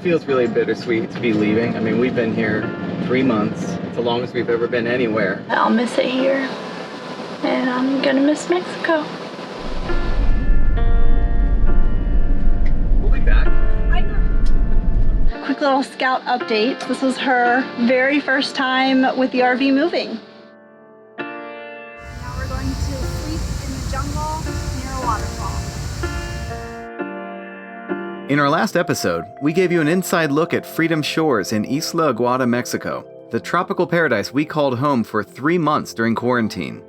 feels really bittersweet to be leaving. I mean, we've been here 3 months. It's the longest we've ever been anywhere. I'll miss it here, and I'm gonna miss Mexico. We'll be back. I know. Quick little scout update. This was her very first time with the RV moving. Now we're going to sleep in the jungle near a waterfall. In our last episode, we gave you an inside look at Freedom Shores in Isla Aguada, Mexico, the tropical paradise we called home for 3 months during quarantine.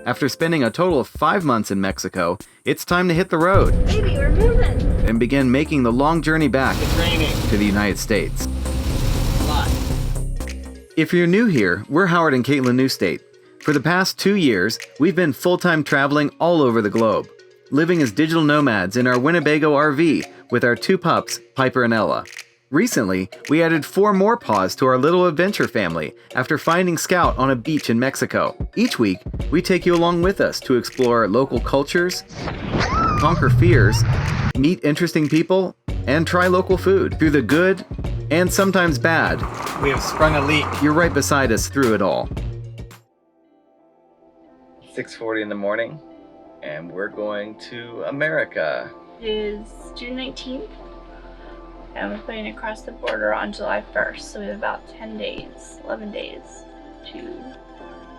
After spending a total of 5 months in Mexico, it's time to hit the road. Baby, we're moving! And begin making the long journey back to the United States. If you're new here, we're Howard and Caitlin Newstate. For the past 2 years, we've been full-time traveling all over the globe, living as digital nomads in our Winnebago RV with our 2 pups, Piper and Ella. Recently, we added 4 more paws to our little adventure family after finding Scout on a beach in Mexico. Each week, we take you along with us to explore local cultures, conquer fears, meet interesting people, and try local food. Through the good and sometimes bad, we have sprung a leak. You're right beside us through it all. 6:40 in the morning, and we're going to America. It is June 19th, and we're putting across the border on July 1st, so we have about 11 days to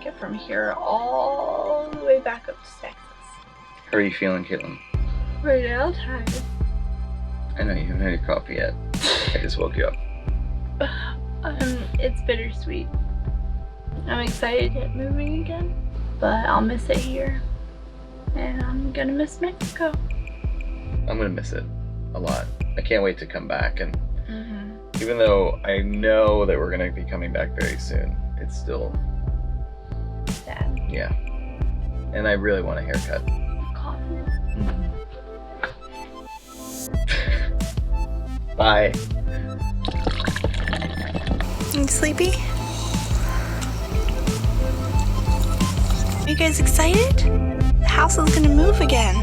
get from here all the way back up to Texas. How are you feeling, Caitlin? Right now, tired. I know you haven't had your coffee yet. I just woke you up. It's bittersweet. I'm excited to get moving again, but I'll miss it here, and I'm gonna miss Mexico. I'm gonna miss it a lot. I can't wait to come back, and even though I know that we're gonna be coming back very soon, it's still sad. Yeah. And I really want a haircut. Coffee. Bye. You sleepy? Are you guys excited? The house is gonna move again.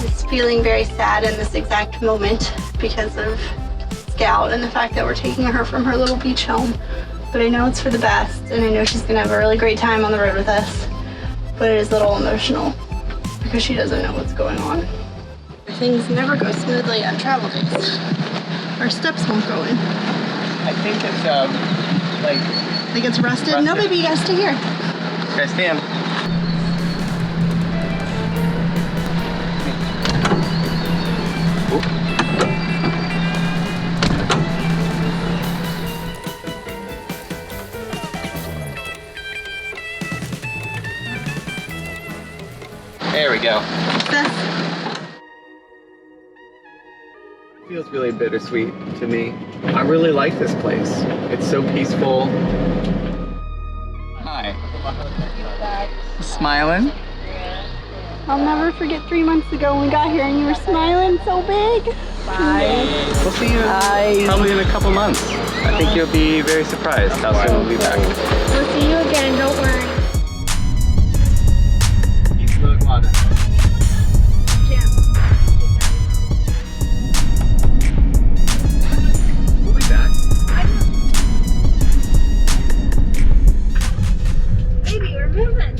Just feeling very sad in this exact moment because of Scout and the fact that we're taking her from her little beach home. But I know it's for the best, and I know she's gonna have a really great time on the road with us. But it is a little emotional because she doesn't know what's going on. Things never go smoothly on travel days. Our steps won't go in. I think it's Like it's rusted? No, baby, you gotta stay here. Okay, stand. There we go. Feels really bittersweet to me. I really like this place. It's so peaceful. Hi. Smiling? I'll never forget 3 months ago when we got here and you were smiling so big. Bye. We'll see you probably in a couple months. I think you'll be very surprised how soon we'll be back. We'll see you again, don't worry. Isla Aguada. We'll be back. Baby, we're moving!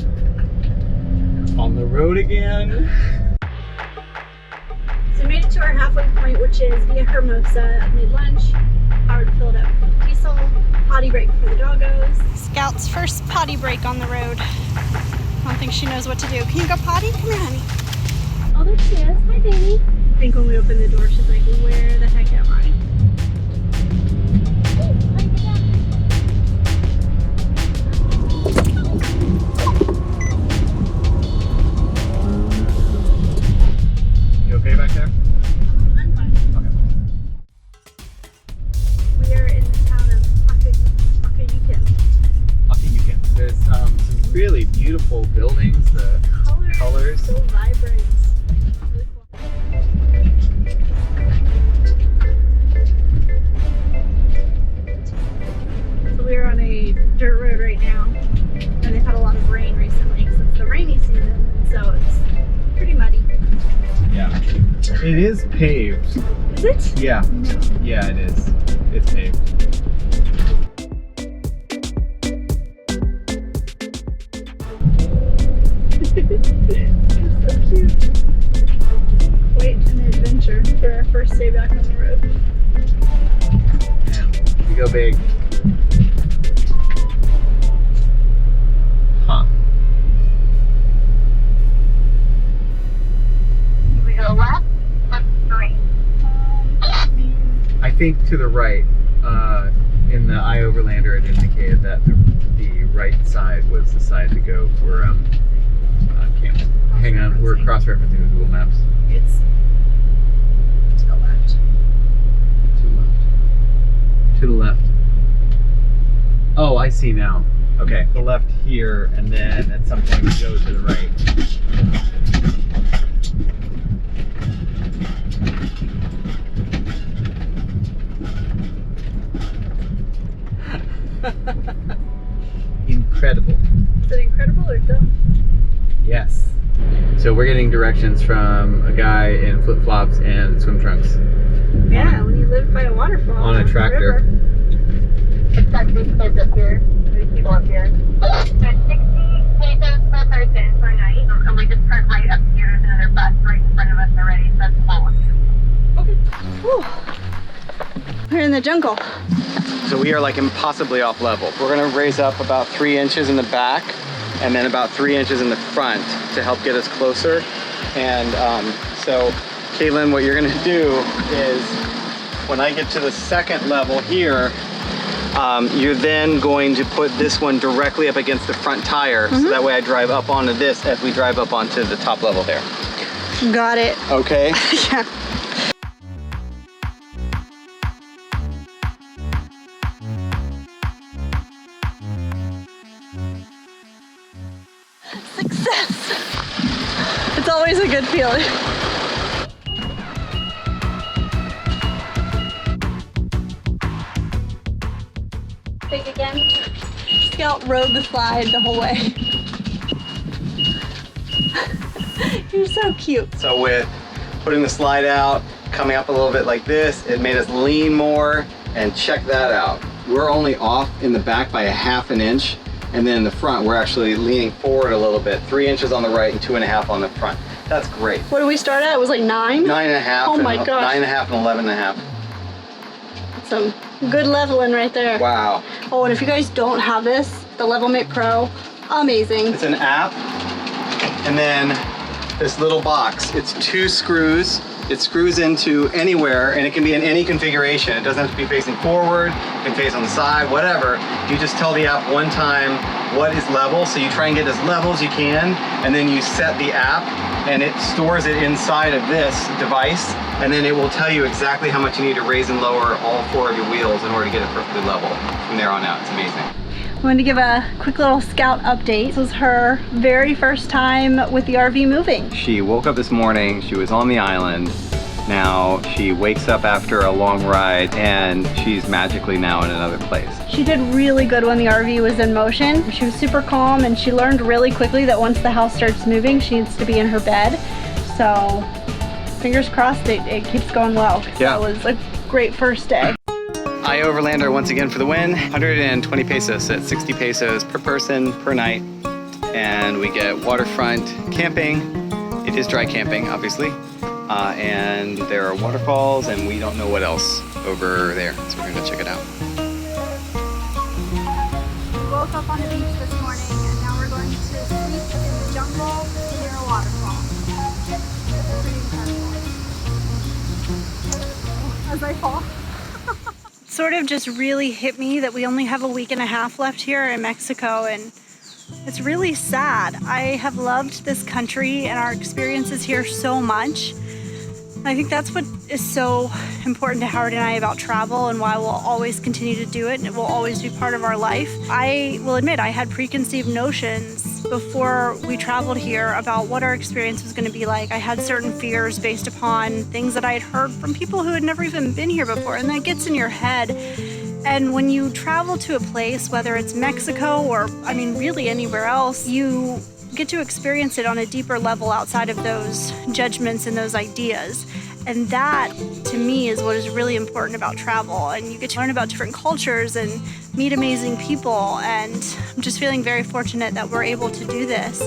On the road again. So we made it to our halfway point, which is Via Hermosa. I made lunch. Howard filled up diesel. Potty break for the doggos. Scout's first potty break on the road. I don't think she knows what to do. Can you go potty? Come here, honey. Oh, there she is. Hi, baby. I think when we opened the door, she's like, where the heck am I? You okay back there? I'm fine. Okay. We are in the town of Acayucan. Acayucan. There's some really beautiful buildings. The colors. So vibrant. Really cool. It is paved. Is it? Yeah. Yeah, it is. It's paved. So cute. Quite an adventure for our first day back on the road. Yeah. You go big. Huh. We go left or straight? I think to the right. In the iOverlander, it indicated that the right side was the side to go for camp. Hang on, we're cross-referencing the Google Maps. It's to the left. To the left. To the left. Oh, I see now. Okay, the left here, and then at some point we go to the right. Incredible. Is it incredible or dumb? Yes. So we're getting directions from a guy in flip-flops and swim trunks. Yeah, when you live by a waterfall. On a tractor. It's got these kids up here. These people up here. There's 60 pesos per person per night. And we just turned right up here. There's another bus right in front of us already. So that's full. Okay. Whew. We're in the jungle. So we are like impossibly off level. We're gonna raise up about 3 inches in the back and then about 3 inches in the front to help get us closer. And so Caitlin, what you're gonna do is when I get to the second level here, you're then going to put this one directly up against the front tire. So that way I drive up onto this as we drive up onto the top level there. Got it. Okay? Yeah. Success! It's always a good feeling. Big again. Scout rode the slide the whole way. You're so cute. So with putting the slide out, coming up a little bit like this, it made us lean more, and check that out. We're only off in the back by 1/2 inch, and then in the front, we're actually leaning forward a little bit, 3 inches on the right and 2.5 on the front. That's great. What did we start at? It was like 9? 9.5. Oh my gosh. 9.5 and 11.5. Some good leveling right there. Wow. Oh, and if you guys don't have this, the Levelmate Pro, amazing. It's an app, and then this little box. It's 2 screws. It screws into anywhere, and it can be in any configuration. It doesn't have to be facing forward, it can face on the side, whatever. You just tell the app one time what is level, so you try and get as level as you can, and then you set the app, and it stores it inside of this device, and then it will tell you exactly how much you need to raise and lower all 4 of your wheels in order to get it perfectly level. From there on out, it's amazing. I wanted to give a quick little Scout update. This was her very first time with the RV moving. She woke up this morning, she was on the island. Now she wakes up after a long ride and she's magically now in another place. She did really good when the RV was in motion. She was super calm, and she learned really quickly that once the house starts moving, she needs to be in her bed. So fingers crossed it keeps going well. Yeah. It was a great first day. iOverlander once again for the win. 120 pesos at 60 pesos per person per night. And we get waterfront camping. It is dry camping, obviously. And there are waterfalls, and we don't know what else over there. So we're gonna check it out. We woke up on the beach this morning, and now we're going to sleep in the jungle near a waterfall. It's pretty incredible. As I fall. Sort of just really hit me that we only have a week and a half left here in Mexico, and it's really sad. I have loved this country and our experiences here so much. I think that's what is so important to Howard and I about travel, and why we'll always continue to do it, and it will always be part of our life. I will admit I had preconceived notions before we traveled here about what our experience was going to be like. I had certain fears based upon things that I had heard from people who had never even been here before, and that gets in your head. And when you travel to a place, whether it's Mexico or, I mean, really anywhere else, you get to experience it on a deeper level outside of those judgments and those ideas. And that, to me, is what is really important about travel. And you get to learn about different cultures and meet amazing people. And I'm just feeling very fortunate that we're able to do this.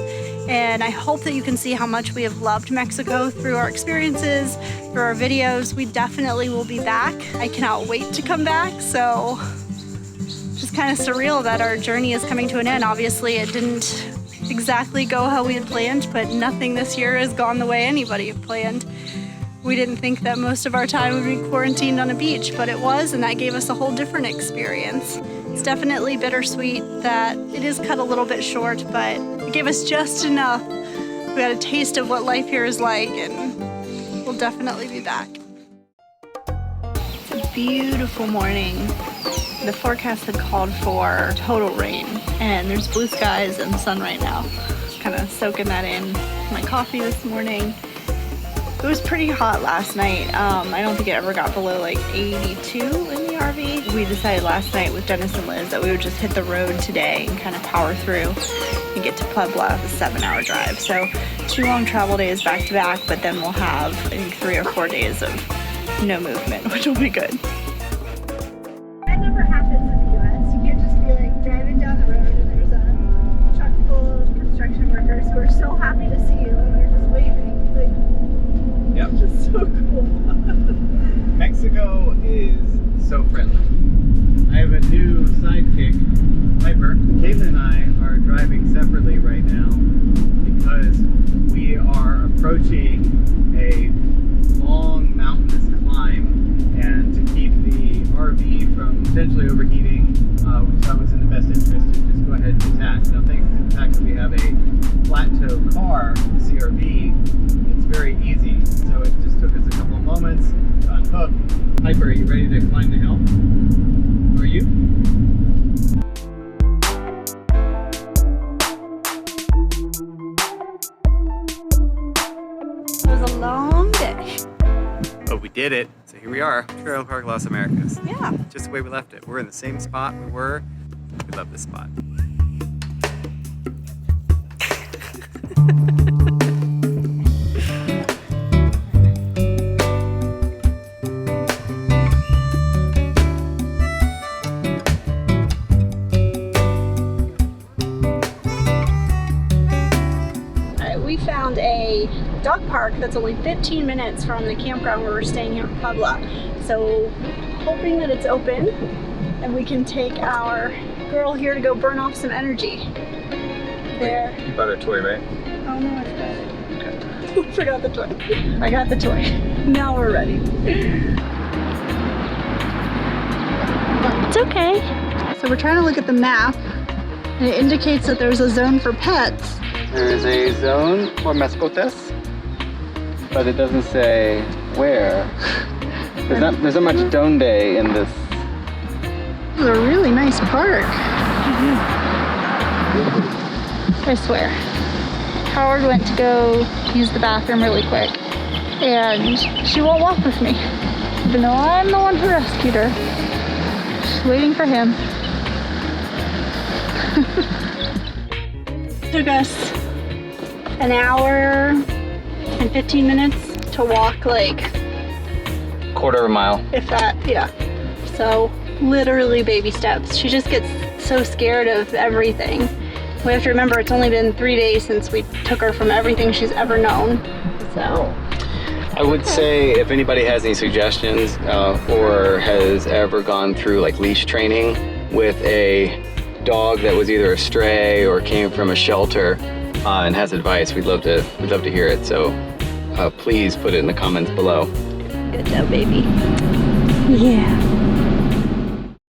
And I hope that you can see how much we have loved Mexico through our experiences, through our videos. We definitely will be back. I cannot wait to come back. So just kind of surreal that our journey is coming to an end. Obviously, it didn't exactly go how we had planned, but nothing this year has gone the way anybody had planned. We didn't think that most of our time would be quarantined on a beach, but it was, and that gave us a whole different experience. It's definitely bittersweet that it is cut a little bit short, but it gave us just enough. We got a taste of what life here is like, and we'll definitely be back. It's a beautiful morning. The forecast had called for total rain, and there's blue skies and sun right now. Just kind of soaking that in. My coffee this morning. It was pretty hot last night. I don't think it ever got below like 82 in the RV. We decided last night with Dennis and Liz that we would just hit the road today and kind of power through and get to Puebla, a 7-hour drive. So 2 long travel days back to back, but then we'll have, I think, 3 or 4 days of no movement, which will be good. That never happens in the US. You can't just be like driving down the road and there's a truck full of construction workers who are so happy to see you and they're just waving. Like, Yep. just so cool. Mexico is so friendly. I have a new sidekick, Piper. Caitlin and I are driving separately right now because we are approaching a long mountainous climb, and to keep the RV from potentially overheating, we thought it was in the best interest to just go ahead and detach. Now, thanks to the fact that we have a flat tow car, CRV, it's very easy. So it just took us a couple of moments to unhook. Piper, are you ready to climb the hill? Are you? It was a long day. But we did it. So here we are, Trailer Park Las Americas. Yeah. Just the way we left it. We're in the same spot we were. We love this spot. We found a dog park that's only 15 minutes from the campground where we're staying here in Puebla. So hoping that it's open and we can take our girl here to go burn off some energy. There. You bought our toy, right? Oh no, I forgot it. Okay. Forgot the toy. I got the toy. Now we're ready. It's okay. So we're trying to look at the map and it indicates that there's a zone for pets. There is a zone for mascotas, but it doesn't say where. There's not much donde in this. This is a really nice park. I swear. Howard went to go use the bathroom really quick, and she won't walk with me, even though I'm the one who rescued her. Just waiting for him. Took us an hour and 15 minutes to walk, like Quarter of a mile. if that, yeah. So literally baby steps. She just gets so scared of everything. We have to remember it's only been 3 days since we took her from everything she's ever known. So I would say if anybody has any suggestions or has ever gone through like leash training with a dog that was either a stray or came from a shelter and has advice, we'd love to hear it. So please put it in the comments below. good job, baby. Yeah.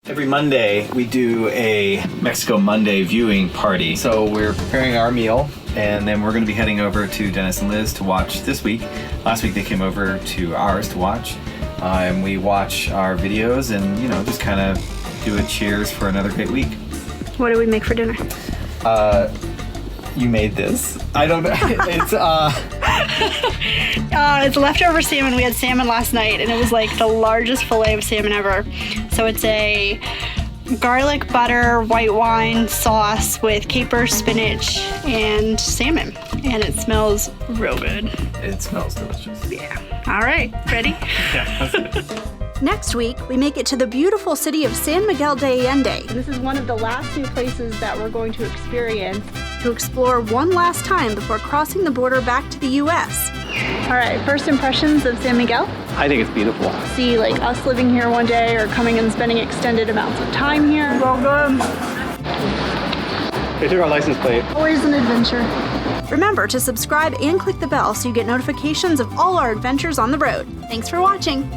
Every Monday we do a Mexico Monday viewing party. So we're preparing our meal and then we're going to be heading over to Dennis and Liz to watch this week. Last week they came over to ours to watch and we watch our videos and, you know, just kind of do a cheers for another great week. What did we make for dinner? You made this. I don't know. It's leftover salmon. We had salmon last night and it was like the largest fillet of salmon ever. So it's a garlic butter white wine sauce with caper, spinach, and salmon. And it smells real good. It smells delicious. All right, ready? Yeah, that's good. Next week, we make it to the beautiful city of San Miguel de Allende This is one of the last new places that we're going to experience. to explore one last time before crossing the border back to the U.S. All right, first impressions of San Miguel. I think it's beautiful. See like us living here one day or coming and spending extended amounts of time here. Welcome. They took our license plate. Always an adventure. Remember to subscribe and click the bell so you get notifications of all our adventures on the road. Thanks for watching.